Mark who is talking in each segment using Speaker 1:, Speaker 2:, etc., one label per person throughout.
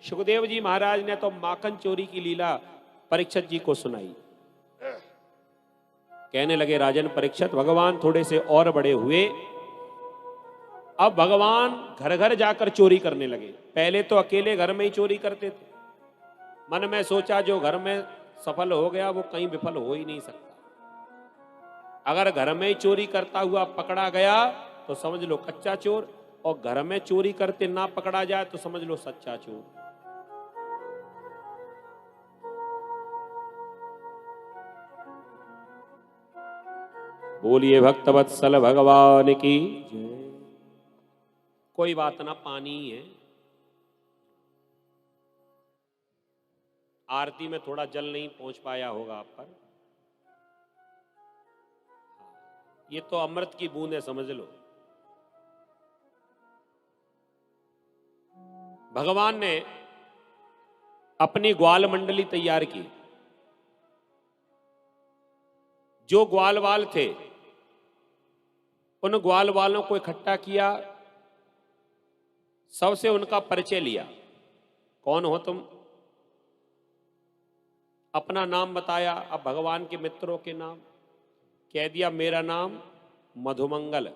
Speaker 1: सुखदेव जी महाराज ने तो माखन चोरी की लीला परीक्षित जी को सुनाई। कहने लगे राजन परीक्षित, भगवान थोड़े से और बड़े हुए, अब भगवान घर घर जाकर चोरी करने लगे। पहले तो अकेले घर में ही चोरी करते थे। मन में सोचा जो घर में सफल हो गया वो कहीं विफल हो ही नहीं सकता। अगर घर में ही चोरी करता हुआ पकड़ा गया तो समझ लो कच्चा चोर, और घर में चोरी करते ना पकड़ा जाए तो समझ लो सच्चा चोर। बोलिए भक्तवत्सल भगवान की जय। कोई बात ना, पानी है। आरती में थोड़ा जल नहीं पहुंच पाया होगा आप पर। ये तो अमृत की बूंद है, समझ लो। भगवान ने अपनी ग्वाल मंडली तैयार की। जो ग्वाल वाल थे उन ग्वाल वालों को इकट्ठा किया, सबसे उनका परिचय लिया। कौन हो तुम? अपना नाम बताया। अब भगवान के मित्रों के नाम कह दिया। मेरा नाम मधुमंगल।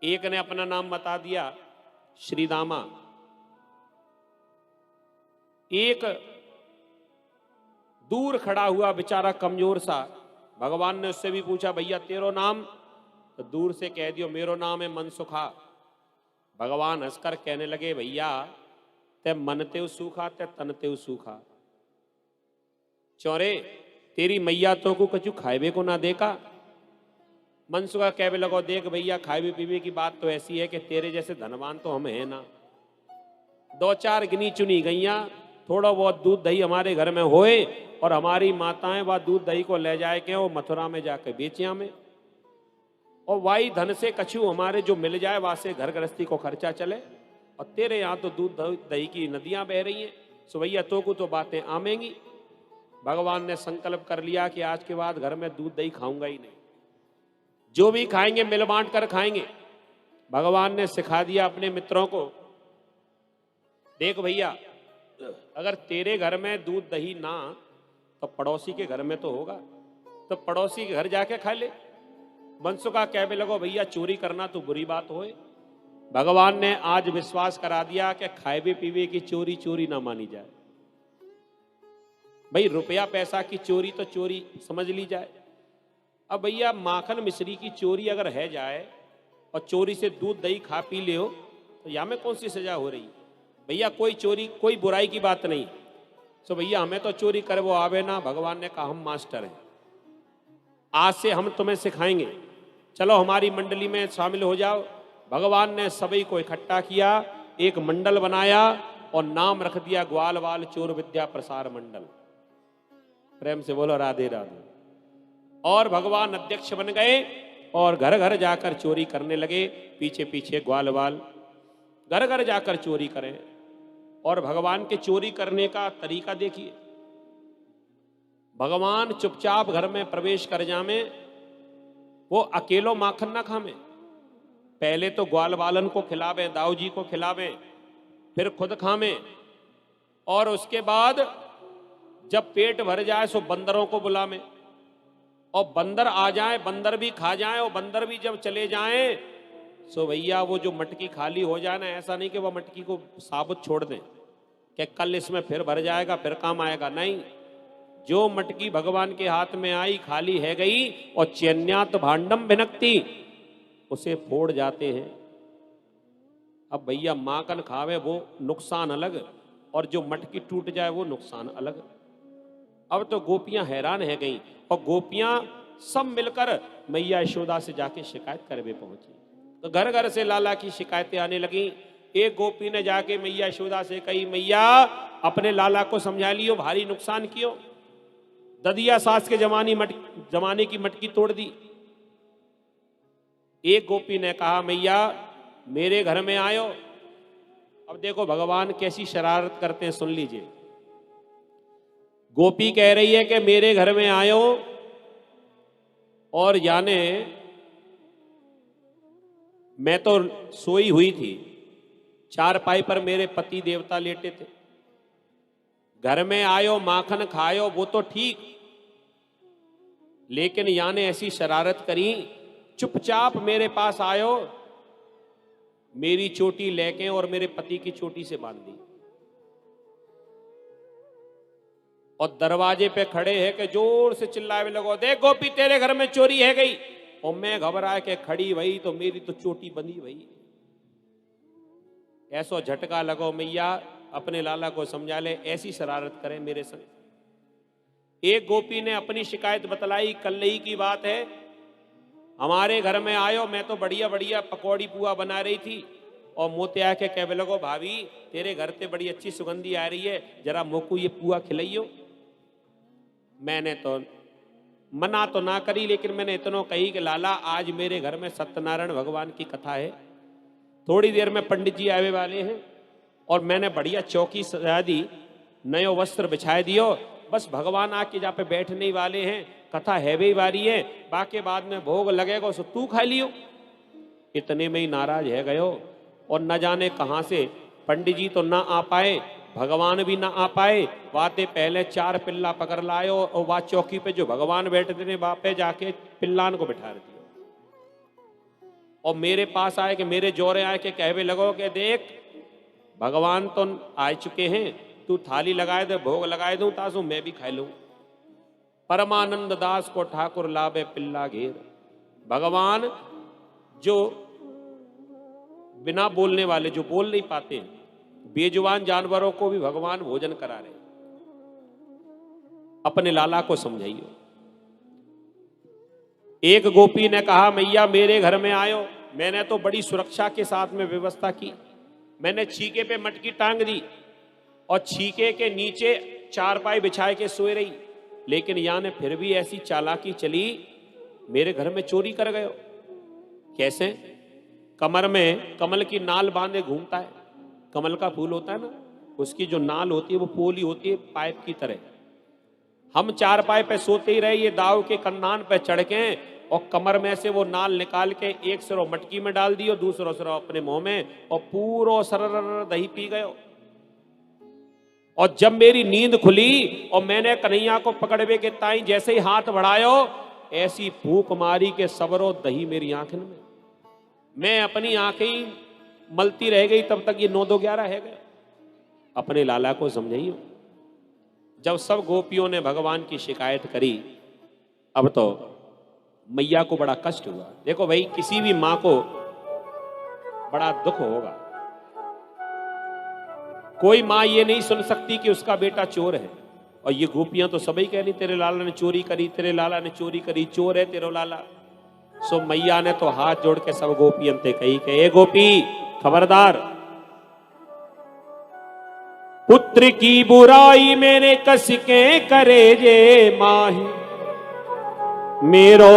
Speaker 1: एक ने अपना नाम बता दिया श्रीदामा। एक दूर खड़ा हुआ बेचारा कमजोर सा, भगवान ने उससे भी पूछा भैया तेरो नाम? तो दूर से कह दियो मेरो नाम है मनसुखा। भगवान हंसकर कहने लगे भैया ते मन तेव सूखा ते तन तेव सूखा। चौरे तेरी मैया तो को कछु खाएबे को ना देखा। मनसुखा कहने लगो देख भैया खाएबे पीबे की बात तो ऐसी है कि तेरे जैसे धनवान तो हम है ना। दो चार गिनी चुनी गैया, थोड़ा बहुत दूध दही हमारे घर में होए और हमारी माताएं वह दूध दही को ले जाए के वो मथुरा में जाकर बेचिया में, और वाई धन से कछु हमारे जो मिल जाए वहां से घर गृहस्थी को खर्चा चले। और तेरे यहाँ तो दूध दही की नदियां बह रही हैं, सो भैया तो को तो बातें आमेंगी। भगवान ने संकल्प कर लिया कि आज के बाद घर में दूध दही खाऊंगा ही नहीं, जो भी खाएंगे मिल बांट कर खाएंगे। भगवान ने सिखा दिया अपने मित्रों को, देख भैया अगर तेरे घर में दूध दही ना तो पड़ोसी के घर में तो होगा, तो पड़ोसी के घर जाके खा ले। मनसुखा कहने लगो भैया चोरी करना तो बुरी बात होए। भगवान ने आज विश्वास करा दिया कि खाएबे पीवे की चोरी चोरी ना मानी जाए। भाई रुपया पैसा की चोरी तो चोरी समझ ली जाए। अब भैया माखन मिश्री की चोरी अगर है जाए और चोरी से दूध दही खा पी ले हो तो या में कौन सी सजा हो रही? भैया कोई चोरी कोई बुराई की बात नहीं। सो भैया हमें तो चोरी करे वो आवे ना। भगवान ने कहा हम मास्टर हैं, आज से हम तुम्हें सिखाएंगे, चलो हमारी मंडली में शामिल हो जाओ। भगवान ने सभी को इकट्ठा किया, एक मंडल बनाया और नाम रख दिया ग्वालवाल चोर विद्या प्रसार मंडल। प्रेम से बोलो राधे राधे। और भगवान अध्यक्ष बन गए और घर घर जाकर चोरी करने लगे। पीछे पीछे ग्वालवाल घर घर जाकर चोरी करें। और भगवान के चोरी करने का तरीका देखिए। भगवान चुपचाप घर में प्रवेश कर जामे, वो अकेलो माखन ना खामे, पहले तो ग्वाल वालन को खिलावे, दाऊ जी को खिलावे, फिर खुद खामे, और उसके बाद जब पेट भर जाए सो बंदरों को बुलावे, और बंदर आ जाए, बंदर भी खा जाए, और बंदर भी जब चले जाएं सो भैया वो जो मटकी खाली हो जाए ना, ऐसा नहीं कि वो मटकी को साबुत छोड़ दें कि कल इसमें फिर भर जाएगा फिर काम आएगा, नहीं। जो मटकी भगवान के हाथ में आई खाली है गई, और चैन्यात भांडम भिनकती, उसे फोड़ जाते हैं। अब भैया माखन खावे वो नुकसान अलग, और जो मटकी टूट जाए वो नुकसान अलग। अब तो गोपियां हैरान है गई, और गोपियां सब मिलकर मैया यशोदा से जाके शिकायत करवे पहुंची। तो घर घर से लाला की शिकायतें आने लगी। एक गोपी ने जाके मैया यशोदा से कही, मैया अपने लाला को समझा लियो, भारी नुकसान कियो, ददिया सास के जमाने की मटकी तोड़ दी। एक गोपी ने कहा, मैया मेरे घर में आयो। अब देखो भगवान कैसी शरारत करते हैं, सुन लीजिए। गोपी कह रही है कि मेरे घर में आयो, और जाने मैं तो सोई हुई थी, चारपाई पर मेरे पति देवता लेटे थे। घर में आयो माखन खायो वो तो ठीक, लेकिन या ने ऐसी शरारत करी, चुपचाप मेरे पास आयो, मेरी चोटी लेके और मेरे पति की चोटी से बांध दी और दरवाजे पे खड़े है कि जोर से चिल्लाए लगो, देख गोपी तेरे घर में चोरी है गई। और मैं घबरा के खड़ी भई तो मेरी तो चोटी बंधी भई। ऐसो झटका लगो, मैया अपने लाला को समझा ले, ऐसी शरारत करे मेरे संग। एक गोपी ने अपनी शिकायत बतलाई, कल्लई की बात है, हमारे घर में आयो, मैं तो बढ़िया बढ़िया पकौड़ी पुआ बना रही थी और मोते आके कहने लगो, भाभी तेरे घर से बड़ी अच्छी सुगंधी आ रही है, जरा मोकू ये पुआ खिलाइयो। मैंने तो मना तो ना करी, लेकिन मैंने इतना कही कि लाला आज मेरे घर में सत्यनारायण भगवान की कथा है, थोड़ी देर में पंडित जी आवे वाले हैं और मैंने बढ़िया चौकी सजा दी, नयो वस्त्र बिछाए दियो, बस भगवान आके जहाँ पे बैठने वाले हैं, कथा है भी वाली है, बाकी बाद में भोग लगेगा सो तू खा लियो। इतने में ही नाराज है गयो और न जाने कहां से पंडित जी तो ना आ पाए, भगवान भी ना आ पाए, वाते पहले 4 पिल्ला पकड़ लायो और वह चौकी पे जो भगवान बैठते थे वहां पे जाके पिल्लान को बिठा दिया और मेरे पास आए कि मेरे जोरे आए के कहवे लगो कि देख भगवान तो आ चुके हैं, तू थाली लगाए दे, भोग लगाए दूं तासु मैं भी खा लूं। परमानंद दास को ठाकुर लाभे पिल्ला घेर। भगवान जो बिना बोलने वाले, जो बोल नहीं पाते, बेजुबान जानवरों को भी भगवान भोजन करा रहे। अपने लाला को समझाइयो। एक गोपी ने कहा, मैया मेरे घर में आयो, मैंने तो बड़ी सुरक्षा के साथ में व्यवस्था की, मैंने छीके पे मटकी टांग दी और छीके के नीचे चारपाई बिछाए के सोए रही, लेकिन या ने फिर भी ऐसी चालाकी चली, मेरे घर में चोरी कर गयो। कैसे? कमर में कमल की नाल बांधे घूमता है, कमल का फूल होता है ना, उसकी जो नाल होती है वो पोली होती है पाइप की तरह। हम चारपाई पे सोते ही रहे, ये दाव के कन्नान पे चढ़ के और कमर में से वो नाल निकाल के एक सिरो मटकी में डाल दियो, दूसरो सिरो अपने मुंह में और पूरो सरर दही पी गयो। और जब मेरी नींद खुली और मैंने कन्हैया को पकड़वे के ताई जैसे ही हाथ बढ़ायो, ऐसी फूंक मारी के सबरो दही मेरी आंखन में, मैं अपनी आंखें मलती रह गई। तब तक ये 9-2-11 है गया। अपने लाला को समझाइयो। जब सब गोपियों ने भगवान की शिकायत करी, अब तो मैया को बड़ा कष्ट हुआ। देखो भाई, किसी भी मां को बड़ा दुख होगा। कोई मां ये नहीं सुन सकती कि उसका बेटा चोर है, और ये गोपियां तो सभी कह रही तेरे लाला ने चोरी करी, तेरे लाला ने चोरी करी, चोर है तेरा लाला। सो मैया ने तो हाथ जोड़ के सब गोपियन ते कही कि ए गोपी खबरदार, पुत्र की बुराई मेरे कस के करे जे माही, मेरो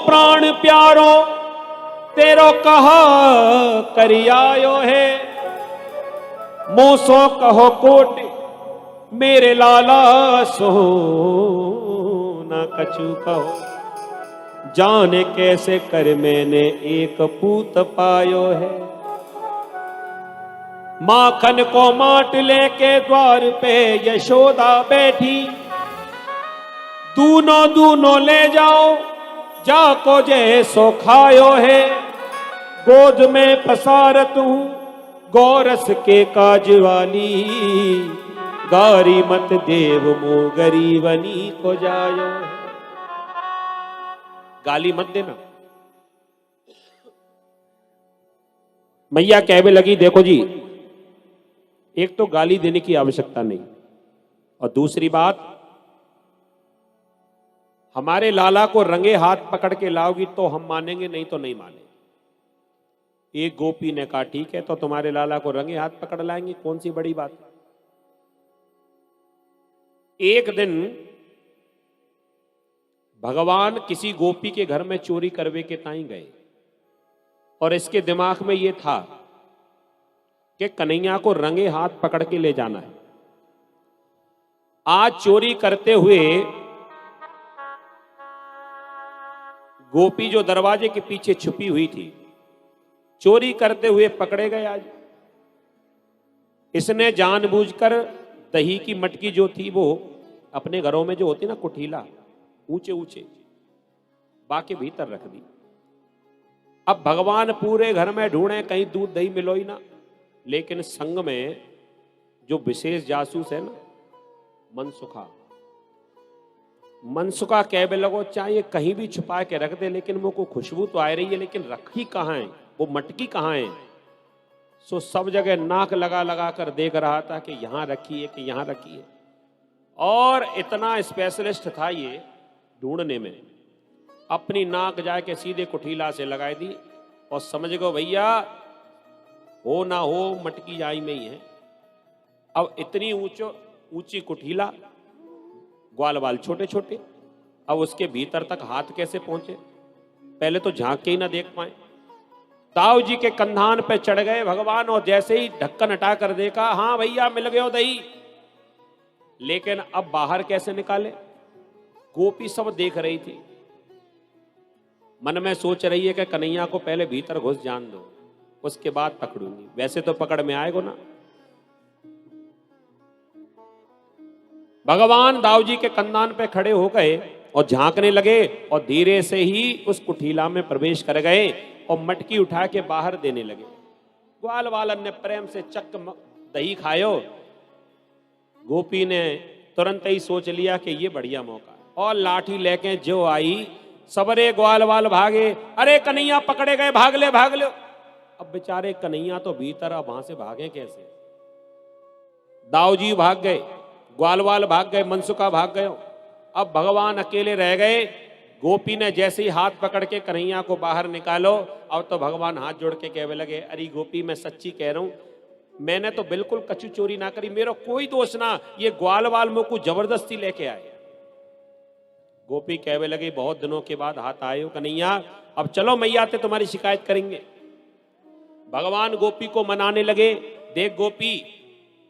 Speaker 1: प्राण प्यारो तेरो कहा करियायो है, मोसो कहो कोट मेरे लाला सो न कछु कहो, जाने कैसे कर मैंने एक पूत पायो है, माखन को माट लेके द्वार पे यशोदा बैठी, दूनो दूनो ले जाओ जाको जैसो खायो है, गोद में पसारत हूं गौरस के काज वाली, गारी मत देव मो गरीबनी को जायो है। गाली मत देना। मैया कहने लगी, देखो जी, एक तो गाली देने की आवश्यकता नहीं, और दूसरी बात, हमारे लाला को रंगे हाथ पकड़ के लाओगी तो हम मानेंगे, नहीं तो नहीं मानेंगे। एक गोपी ने कहा, ठीक है, तो तुम्हारे लाला को रंगे हाथ पकड़ लाएंगे, कौन सी बड़ी बात। एक दिन भगवान किसी गोपी के घर में चोरी करवे के ताई गए, और इसके दिमाग में यह था कि कन्हैया को रंगे हाथ पकड़ के ले जाना है। आज चोरी करते हुए गोपी जो दरवाजे के पीछे छुपी हुई थी, चोरी करते हुए पकड़े गए आज। इसने जानबूझकर दही की मटकी जो थी वो अपने घरों में जो होती ना कुठीला ऊंचे ऊंचे बाके भीतर रख दी। अब भगवान पूरे घर में ढूंढे कहीं दूध दही मिलो ही ना, लेकिन संग में जो विशेष जासूस है ना मनसुखा कहने लगो चाहे कहीं भी छुपा के रख दे लेकिन वो को खुशबू तो आ रही है, लेकिन रखी कहाँ है, वो मटकी कहाँ है। सो सब जगह नाक लगा लगा कर देख रहा था कि यहां रखी है कि यहां रखी है। और इतना स्पेशलिस्ट था ये ढूंढने में, अपनी नाक जाके सीधे कुठीला से लगाई दी और समझ गो भैया हो ना हो मटकी जाई में ही है। अब इतनी ऊंची कुठीला, ग्वाल बाल छोटे छोटे, अब उसके भीतर तक हाथ कैसे पहुंचे, पहले तो झांक के ही ना देख पाए। ताऊ जी के कंधान पे चढ़ गए भगवान और जैसे ही ढक्कन हटा कर देखा, हाँ भैया मिल गए दही, लेकिन अब बाहर कैसे निकाले। गोपी सब देख रही थी, मन में सोच रही है कि कन्हैया को पहले भीतर घुस जान दो उसके बाद पकड़ूंगी, वैसे तो पकड़ में आएगा ना। भगवान दाऊ जी के कंधान पे खड़े हो गए और झांकने लगे और धीरे से ही उस कुठीला में प्रवेश कर गए और मटकी उठा के बाहर देने लगे। ग्वाल वालन ने प्रेम से चक दही खायो। गोपी ने तुरंत ही सोच लिया कि ये बढ़िया मौका है और लाठी लेके जो आई सबरे ग्वाल वाल भागे, अरे कन्हैया पकड़े गए, भाग ले भाग ले। अब बेचारे कन्हैया तो भीतर, अब वहां से भागे कैसे। दाऊ जी भाग गए, ग्वाल वाल भाग गए, मनसुखा भाग गए, अब भगवान अकेले रह गए। गोपी ने जैसे ही हाथ पकड़ के कन्हैया को बाहर निकालो, अब तो भगवान हाथ जोड़ के कहने लगे, अरे गोपी मैं सच्ची कह रहा हूं, मैंने तो बिल्कुल कछु चोरी ना करी, मेरा कोई दोष ना, ये ग्वाल वाल मुझको जबरदस्ती लेके आए। गोपी कहने लगे, बहुत दिनों के बाद हाथ आए हो कन्हैया, अब चलो मैया से तुम्हारी शिकायत करेंगे। भगवान गोपी को मनाने लगे, देख गोपी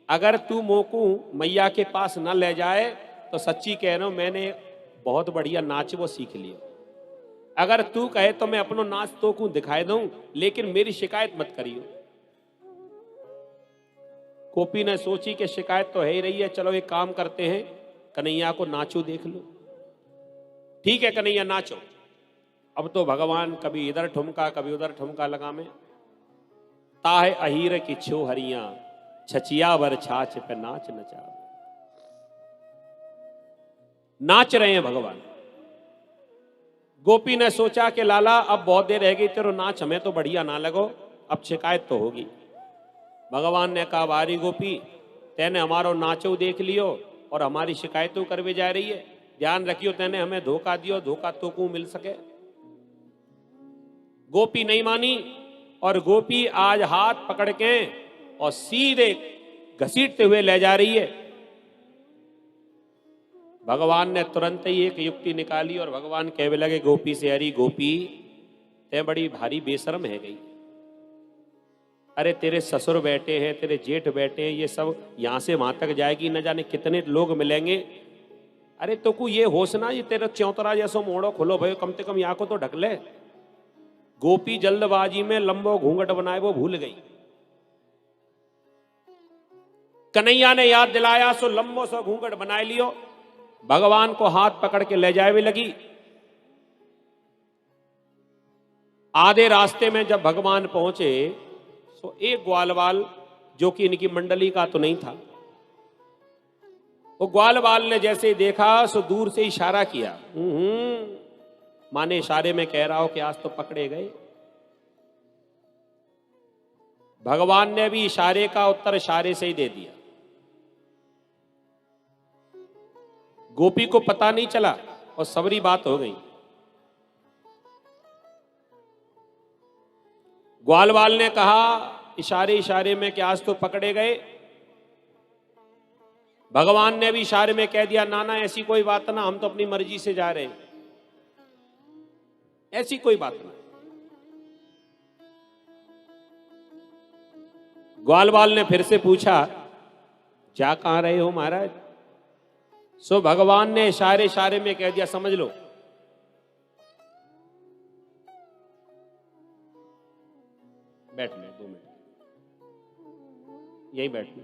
Speaker 1: अगर तू मोकू मैया के पास न ले जाए तो सच्ची कह रहा हूं मैंने बहुत बढ़िया नाच वो सीख लिया, अगर तू कहे तो मैं अपनो नाच तो को दिखाई दूं, लेकिन मेरी शिकायत मत करियो। गोपी ने सोची कि शिकायत तो है ही रही है, चलो एक काम करते हैं कन्हैया को नाचो देख लो। ठीक है कन्हैया नाचो। अब तो भगवान कभी इधर ठुमका कभी उधर ठुमका लगा में, ताहे अहीर की छो हरिया छचिया वर छाछ पे नाच नचा, नाच रहे हैं भगवान। गोपी ने सोचा कि लाला अब बहुत देर रह गई तेरो नाच हमें तो बढ़िया ना लगो, अब शिकायत तो होगी। भगवान ने कहा, बारी गोपी तेने हमारो नाचो देख लियो और हमारी शिकायतों करवे जा रही है, ध्यान रखियो तेने हमें धोखा दियो, धोखा तो को मिल सके। गोपी नहीं मानी और गोपी आज हाथ पकड़ के और सीधे घसीटते हुए ले जा रही है। भगवान ने तुरंत ही एक युक्ति निकाली और भगवान कहने लगे गोपी से, अरे गोपी ते बड़ी भारी बेशर्म है गई, अरे तेरे ससुर बैठे हैं, तेरे जेठ बैठे हैं, ये सब यहां से वहां तक जाएगी, न जाने कितने लोग मिलेंगे, अरे तो को ये होश ना, ये तेरा चौतरा जैसो मोड़ो खुलो भाई, कम से कम यहाँ को तो ढक ले। गोपी जल्दबाजी में लंबो घूंघट बनाए वो भूल गई। कन्हैया ने याद दिलाया सो लंबो सो घूंघट बनाए लियो, भगवान को हाथ पकड़ के ले जाए भी लगी। आधे रास्ते में जब भगवान पहुंचे तो एक ग्वालवाल जो कि इनकी मंडली का तो नहीं था, वो ग्वालवाल ने जैसे देखा सो दूर से इशारा किया, माने इशारे में कह रहा हो कि आज तो पकड़े गए। भगवान ने भी इशारे का उत्तर इशारे से ही दे दिया। गोपी को पता नहीं चला और सबरी बात हो गई। ग्वालवाल ने कहा इशारे इशारे में कि आज तो पकड़े गए। भगवान ने भी इशारे में कह दिया, नाना ऐसी कोई बात ना, हम तो अपनी मर्जी से जा रहे हैं, ऐसी कोई बात ना। ग्वालवाल ने फिर से पूछा, जा कहां रहे हो महाराज? सो भगवान ने इशारे इशारे में कह दिया, समझ लो। बैठ ले 2 मिनट, यही बैठ ले।